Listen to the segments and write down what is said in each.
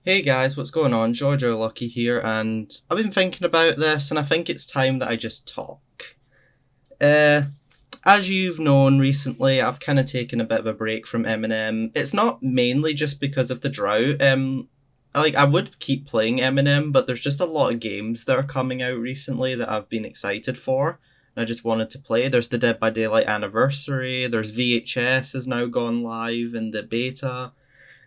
Hey guys, what's going on? Giorgio Lucky here, and I've been thinking about this, and I think it's time that I just talk. Uh, as you've known recently, I've kind of taken a bit of a break from Eminem. It's not mainly just because of the drought. I would keep playing Eminem, but there's just a lot of games that are coming out recently that I've been excited for. And I just wanted to play. There's the Dead by Daylight anniversary. There's VHS has now gone live in the beta.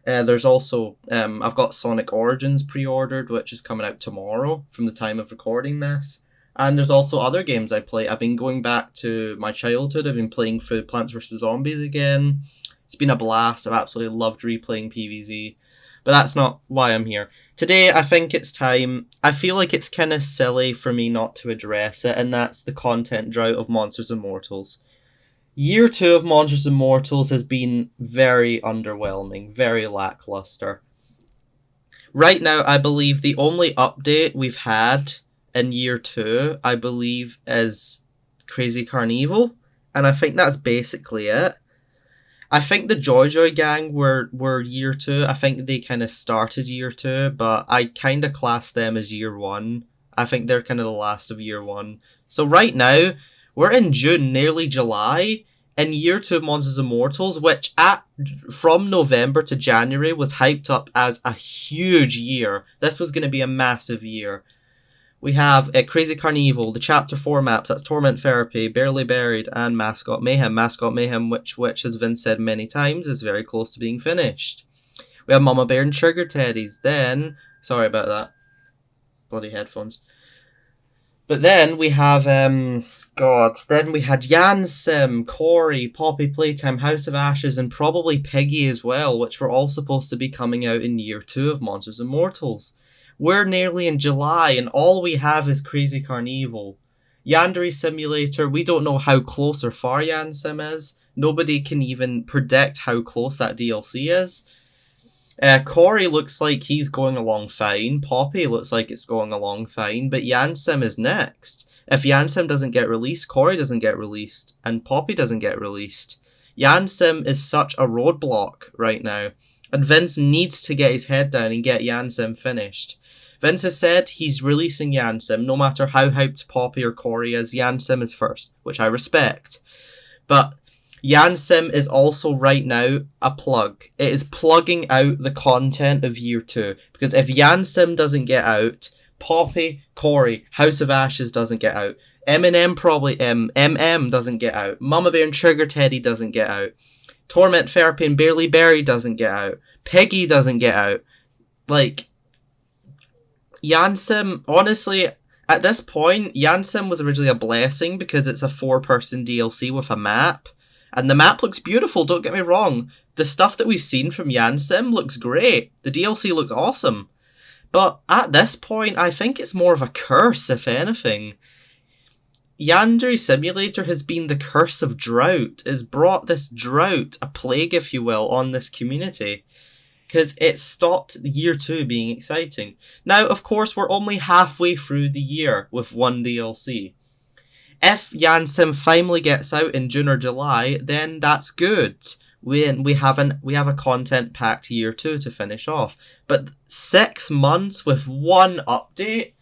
There's also I've got Sonic Origins pre-ordered, which is coming out tomorrow from the time of recording this. And there's also other games I play. I've been going back to my childhood. I've been playing through Plants vs Zombies again. It's been a blast. I've absolutely loved replaying PvZ. But that's not why I'm here. Today, I think it's time. I feel like it's kind of silly for me not to address it, and that's the content drought of Monsters Immortals. Year 2 of Monsters Immortals has been very underwhelming, very lackluster. Right now, I believe the only update we've had in Year 2, I believe, is Crazy Carnival, and I think that's basically it. I think the Joy Joy gang were Year 2. I think they kind of started Year 2, but I kind of class them as Year 1. I think they're kind of the last of Year 1. So right now, we're in June, nearly July, in Year 2 of Monsters Immortals, which from November to January was hyped up as a huge year. This was going to be a massive year. We have Crazy Carnival, the Chapter 4 maps, that's Torment Therapy, Barely Buried, and Mascot Mayhem. Mascot Mayhem, which as Vince said many times, is very close to being finished. We have Mama Bear and Trigger Teddies. Then, sorry about that. Bloody headphones. But then we have, then we had Yansim, Corey, Poppy Playtime, House of Ashes, and probably Piggy as well, which were all supposed to be coming out in Year 2 of Monsters Immortals. We're nearly in July, and all we have is Crazy Carnival. Yandere Simulator, we don't know how close or far Yansim is. Nobody can even predict how close that DLC is. Corey looks like he's going along fine. Poppy looks like it's going along fine, but Yansim is next. If Yansim doesn't get released, Corey doesn't get released, and Poppy doesn't get released. Yansim is such a roadblock right now, and Vince needs to get his head down and get Yansim finished. Vince has said he's releasing Yansim, no matter how hyped Poppy or Corey is. Yansim is first, which I respect. But Yansim is also right now a plug. It is plugging out the content of Year 2. Because if Yansim doesn't get out, Poppy, Corey, House of Ashes doesn't get out. Eminem probably, MM doesn't get out. Mama Bear and Trigger Teddy doesn't get out. Torment Therapy and Barely Buried doesn't get out. Peggy doesn't get out. Like, Yansim, honestly, at this point, Yansim was originally a blessing because it's a 4-person DLC with a map. And the map looks beautiful, don't get me wrong. The stuff that we've seen from Yansim looks great. The DLC looks awesome. But at this point, I think it's more of a curse, if anything. Yandere Simulator has been the curse of drought. It's brought this drought, a plague if you will, on this community. Because it stopped Year 2 being exciting. Now, of course, we're only halfway through the year with one DLC. If Yansim finally gets out in June or July, then that's good. We have a content-packed Year 2 to finish off. But 6 months with one update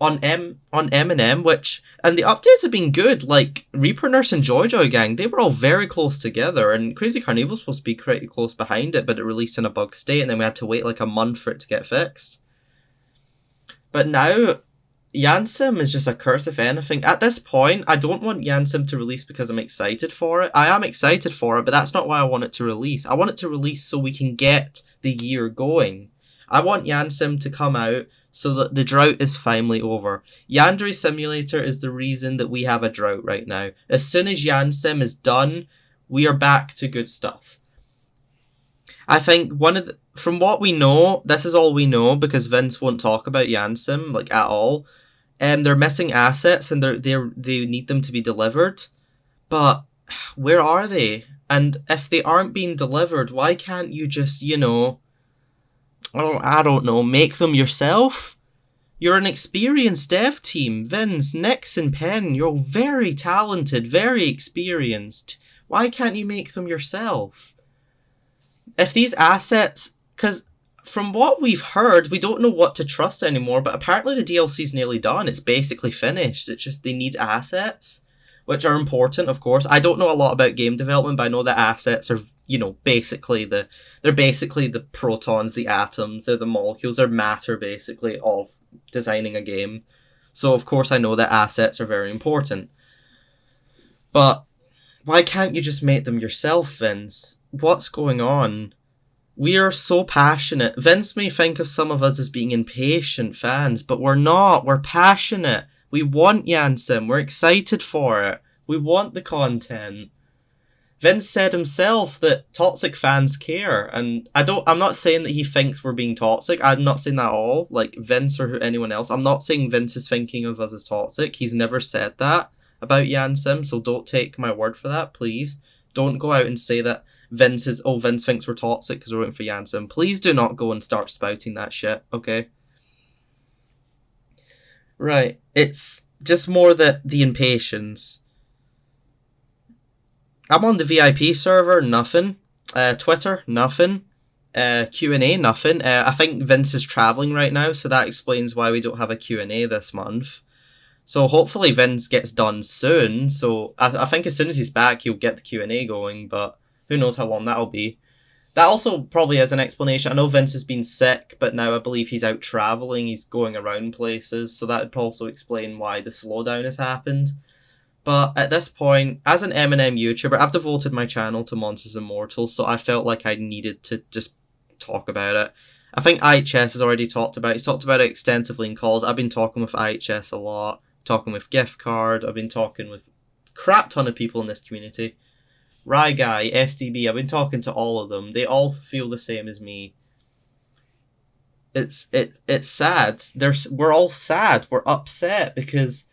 on Eminem, and the updates have been good. Like Reaper Nurse and Joy Joy Gang, they were all very close together, and Crazy Carnival was supposed to be pretty close behind it, but it released in a bug state, and then we had to wait like a month for it to get fixed. But now, Yansim is just a curse if anything. At this point, I don't want Yansim to release because I'm excited for it. I am excited for it, but that's not why I want it to release. I want it to release so we can get the year going. I want Yansim to come out so that the drought is finally over. Yandere Simulator is the reason that we have a drought right now. As soon as Yansim is done, we are back to good stuff. I think from what we know, this is all we know because Vince won't talk about Yansim like at all. They're missing assets and they need them to be delivered. But where are they? And if they aren't being delivered, why can't you just, I don't know, make them yourself? You're an experienced dev team. Vince, Nix, and Penn, you're very talented, very experienced. Why can't you make them yourself? If these assets... Because from what we've heard, we don't know what to trust anymore, but apparently the DLC's nearly done. It's basically finished. It's just they need assets, which are important, of course. I don't know a lot about game development, but I know that assets are, basically they're basically the protons, the atoms, they're the molecules, they're matter basically of designing a game. So of course I know that assets are very important. But why can't you just make them yourself, Vince? What's going on? We are so passionate. Vince may think of some of us as being impatient fans, but we're not. We're passionate. We want Yansym. We're excited for it. We want the content. Vince said himself that toxic fans care, and I'm not saying that he thinks we're being toxic. I'm not saying that at all. Like Vince or anyone else. I'm not saying Vince is thinking of us as toxic. He's never said that about Yansym, so don't take my word for that, please. Don't go out and say that Vince thinks we're toxic because we're waiting for Yansym. Please do not go and start spouting that shit, okay? Right. It's just more the impatience. I'm on the VIP server, nothing. Twitter, nothing. Q&A, nothing. I think Vince is travelling right now, so that explains why we don't have a Q&A this month. So hopefully Vince gets done soon. So I think as soon as he's back, he'll get the Q&A going, but who knows how long that'll be. That also probably is an explanation. I know Vince has been sick, but now I believe he's out travelling. He's going around places, so that would also explain why the slowdown has happened. But at this point, as an Eminem YouTuber, I've devoted my channel to Monsters Immortals, so I felt like I needed to just talk about it. I think IHS has already talked about it. He's talked about it extensively in calls. I've been talking with IHS a lot, talking with Gift Card. I've been talking with a crap ton of people in this community. Rye Guy, SDB, I've been talking to all of them. They all feel the same as me. It's sad. We're all sad. We're upset because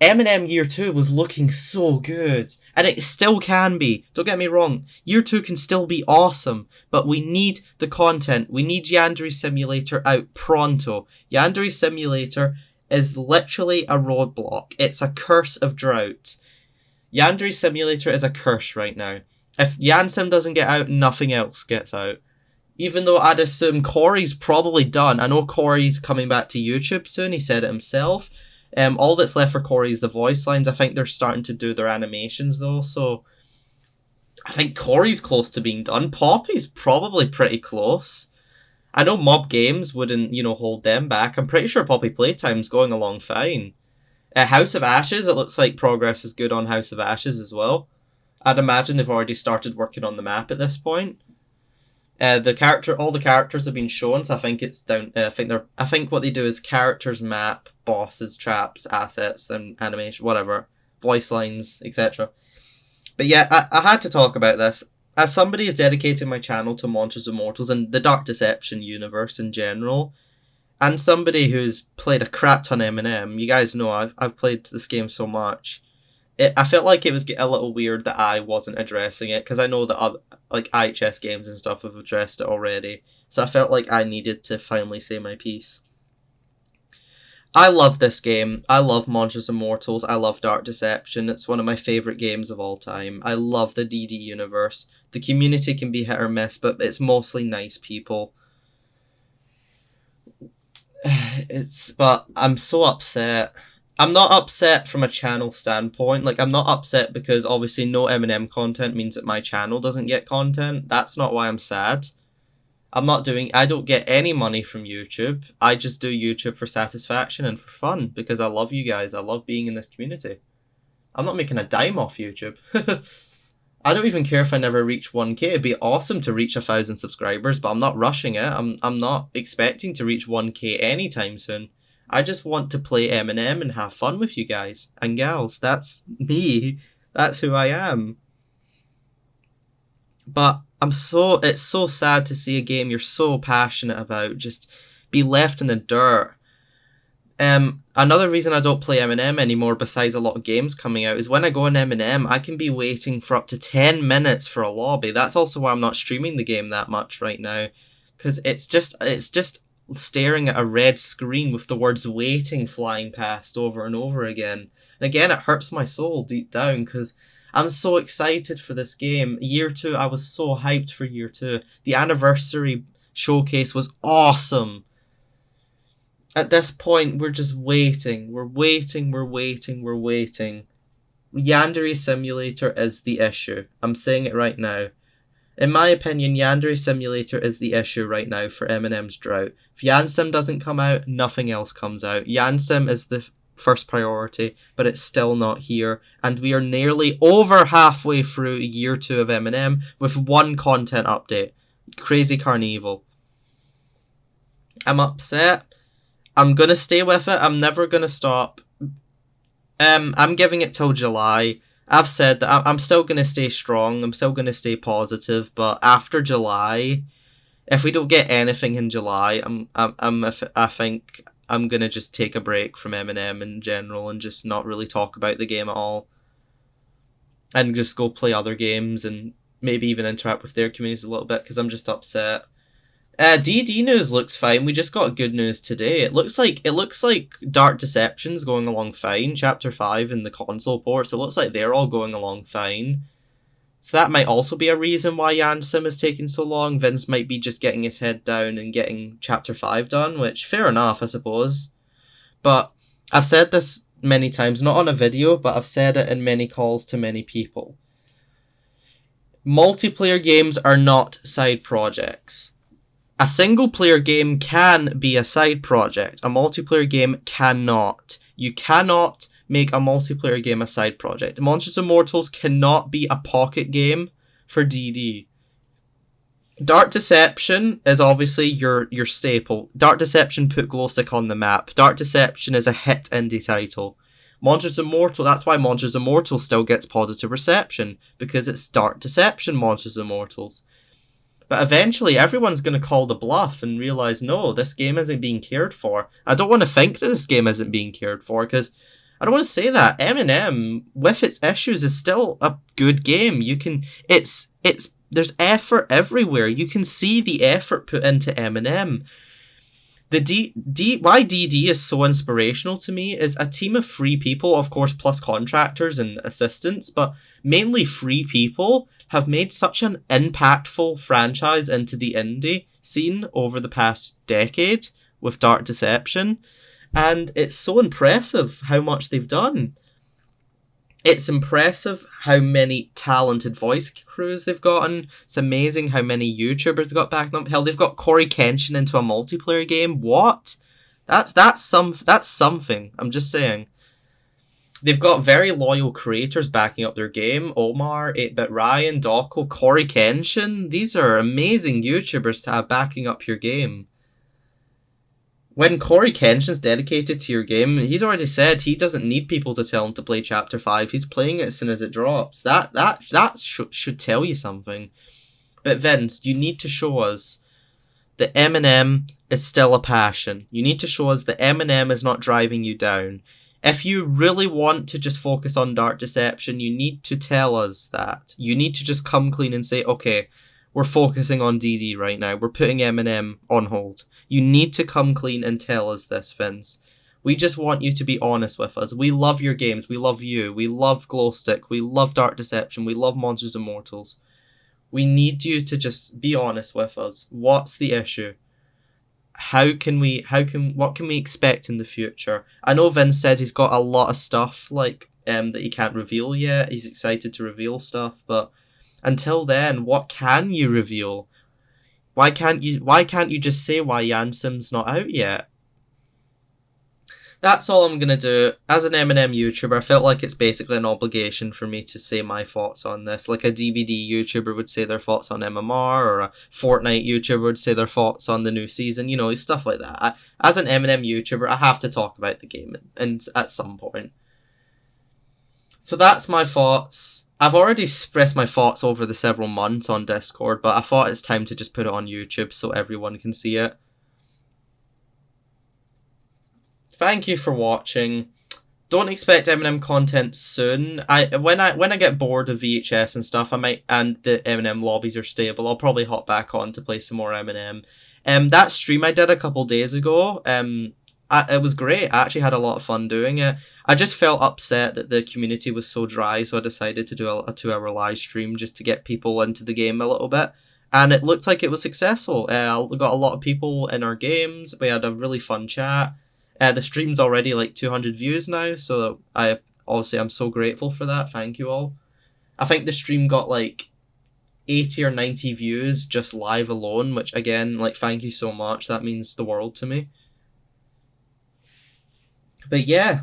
Eminem Year 2 was looking so good. And it still can be. Don't get me wrong. Year 2 can still be awesome. But we need the content. We need Yandere Simulator out pronto. Yandere Simulator is literally a roadblock. It's a curse of Drought. Yandere Simulator is a curse right now. If Yansym doesn't get out, nothing else gets out. Even though I'd assume Corey's probably done. I know Corey's coming back to YouTube soon. He said it himself. All that's left for Corey is the voice lines. I think they're starting to do their animations though, so I think Corey's close to being done. Poppy's probably pretty close. I know Mob Games wouldn't, hold them back. I'm pretty sure Poppy Playtime's going along fine. House of Ashes, it looks like progress is good on House of Ashes as well. I'd imagine they've already started working on the map at this point. All the characters have been shown, so I think it's down. I think what they do is characters, map, bosses, traps, assets, and animation, whatever, voice lines, etc. But yeah, I had to talk about this. As somebody who's dedicated my channel to Monsters Immortals and the Dark Deception universe in general, and somebody who's played a crap ton of Eminem, you guys know I've played this game so much. I felt like it was a little weird that I wasn't addressing it, because I know that other, like IHS games and stuff have addressed it already. So I felt like I needed to finally say my piece. I love this game. I love Monsters Immortals. I love Dark Deception. It's one of my favourite games of all time. I love the DD universe. The community can be hit or miss, but it's mostly nice people. But I'm so upset. I'm not upset from a channel standpoint. Like, I'm not upset because obviously no Eminem content means that my channel doesn't get content. That's not why I'm sad. I don't get any money from YouTube. I just do YouTube for satisfaction and for fun because I love you guys. I love being in this community. I'm not making a dime off YouTube. I don't even care if I never reach 1k. It'd be awesome to reach 1,000 subscribers, but I'm not rushing it. I'm not expecting to reach 1k anytime soon. I just want to play Eminem and have fun with you guys and gals. That's me. That's who I am. But it's so sad to see a game you're so passionate about just be left in the dirt. Another reason I don't play Eminem anymore, besides a lot of games coming out, is when I go on Eminem, I can be waiting for up to 10 minutes for a lobby. That's also why I'm not streaming the game that much right now, because it's just staring at a red screen with the words waiting flying past over and over again. And again, it hurts my soul deep down, because I'm so excited for this game. Year 2, I was so hyped for Year 2. The anniversary showcase was awesome. At this point, we're just waiting. We're waiting. Yandere Simulator is the issue. I'm saying it right now. In my opinion, Yandere Simulator is the issue right now for Eminem's Drought. If Yansim doesn't come out, nothing else comes out. Yansim is the first priority, but it's still not here. And we are nearly over halfway through year 2 of Eminem with one content update. Crazy Carnival. I'm upset. I'm going to stay with it. I'm never going to stop. I'm giving it till July. I've said that I'm still going to stay strong. I'm still going to stay positive. But after July, if we don't get anything in July, I think I'm going to just take a break from Eminem in general and just not really talk about the game at all. And just go play other games and maybe even interact with their communities a little bit because I'm just upset. DD news looks fine. We just got good news today. It looks like Dark Deception's going along fine. Chapter 5 in the console ports. It looks like they're all going along fine. So that might also be a reason why Yansim is taking so long. Vince might be just getting his head down and getting Chapter 5 done, which fair enough, I suppose. But I've said this many times, not on a video, but I've said it in many calls to many people. Multiplayer games are not side projects. A single-player game can be a side project. A multiplayer game cannot. You cannot make a multiplayer game a side project. Monsters Immortals cannot be a pocket game for DD. Dark Deception is obviously your staple. Dark Deception put Glowstick on the map. Dark Deception is a hit indie title. Monsters Immortal, that's why Monsters Immortal still gets positive reception, because it's Dark Deception Monsters Immortals. But eventually, everyone's going to call the bluff and realise, no, this game isn't being cared for. I don't want to think that this game isn't being cared for, because I don't want to say that. Eminem, with its issues, is still a good game. There's effort everywhere. You can see the effort put into Eminem. Why DD is so inspirational to me is a team of 3 people, of course, plus contractors and assistants, but mainly 3 people have made such an impactful franchise into the indie scene over the past decade with Dark Deception, and it's so impressive how much they've done. It's impressive how many talented voice crews they've gotten. It's amazing how many YouTubers they got backing up. Hell, they've got Corey Kenshin into a multiplayer game. What? That's something. I'm just saying. They've got very loyal creators backing up their game. Omar, 8-Bit Ryan, Doko, Corey Kenshin. These are amazing YouTubers to have backing up your game. When Corey Kenshin's dedicated to your game, he's already said he doesn't need people to tell him to play Chapter 5. He's playing it as soon as it drops. That should tell you something. But Vince, you need to show us that Eminem is still a passion. You need to show us that Eminem is not driving you down. If you really want to just focus on Dark Deception, you need to tell us that. You need to just come clean and say, okay, we're focusing on DD right now. We're putting Eminem on hold. You need to come clean and tell us this, Vince. We just want you to be honest with us. We love your games. We love you. We love Glowstick. We love Dark Deception. We love Monsters Immortals. We need you to just be honest with us. What's the issue? What can we expect in the future? I know Vince said he's got a lot of stuff that he can't reveal yet. He's excited to reveal stuff, but until then, what can you reveal? Why can't you just say why Yansim's not out yet? That's all I'm gonna do. As an Eminem YouTuber, I felt like it's basically an obligation for me to say my thoughts on this. Like a DBD YouTuber would say their thoughts on MMR, or a Fortnite YouTuber would say their thoughts on the new season, stuff like that. As an Eminem YouTuber, I have to talk about the game and at some point. So that's my thoughts. I've already expressed my thoughts over the several months on Discord, but I thought it's time to just put it on YouTube so everyone can see it. Thank you for watching. Don't expect Eminem content soon. When I get bored of VHS and stuff, and the Eminem lobbies are stable, I'll probably hop back on to play some more Eminem. That stream I did a couple days ago, it was great. I actually had a lot of fun doing it. I just felt upset that the community was so dry, so I decided to do a 2-hour live stream just to get people into the game a little bit. and it looked like it was successful. We got a lot of people in our games. We had a really fun chat. The stream's already like 200 views now, so I'm so grateful for that. Thank you all. I think the stream got like 80 or 90 views just live alone, which again, like, thank you so much. That means the world to me. But yeah,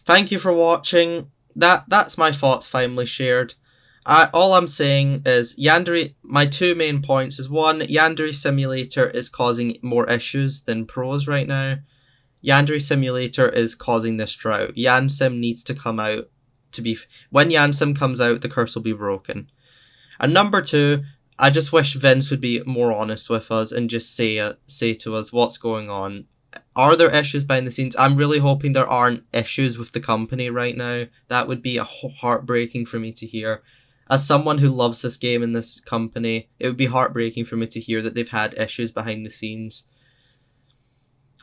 thank you for watching. That's my thoughts finally shared. All I'm saying is Yandere. My two main points is one, Yandere Simulator is causing more issues than pros right now. Yandere Simulator is causing this drought. Yansim needs to come out to be. When Yansim comes out, the curse will be broken. And number two, I just wish Vince would be more honest with us and just say to us what's going on. Are there issues behind the scenes? I'm really hoping there aren't issues with the company right now. That would be heartbreaking for me to hear. As someone who loves this game and this company, it would be heartbreaking for me to hear that they've had issues behind the scenes.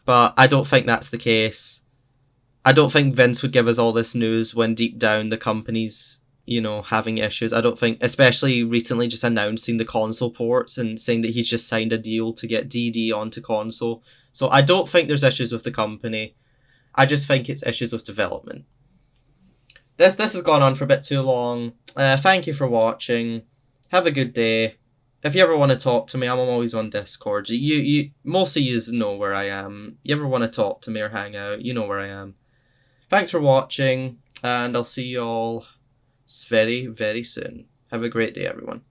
But I don't think that's the case. I don't think Vince would give us all this news when deep down the company's, having issues. I don't think, especially recently just announcing the console ports and saying that he's just signed a deal to get DD onto console. So I don't think there's issues with the company. I just think it's issues with development. This has gone on for a bit too long. Thank you for watching. Have a good day. If you ever want to talk to me, I'm always on Discord. You most of you know where I am. You ever want to talk to me or hang out, you know where I am. Thanks for watching, and I'll see you all very, very soon. Have a great day, everyone.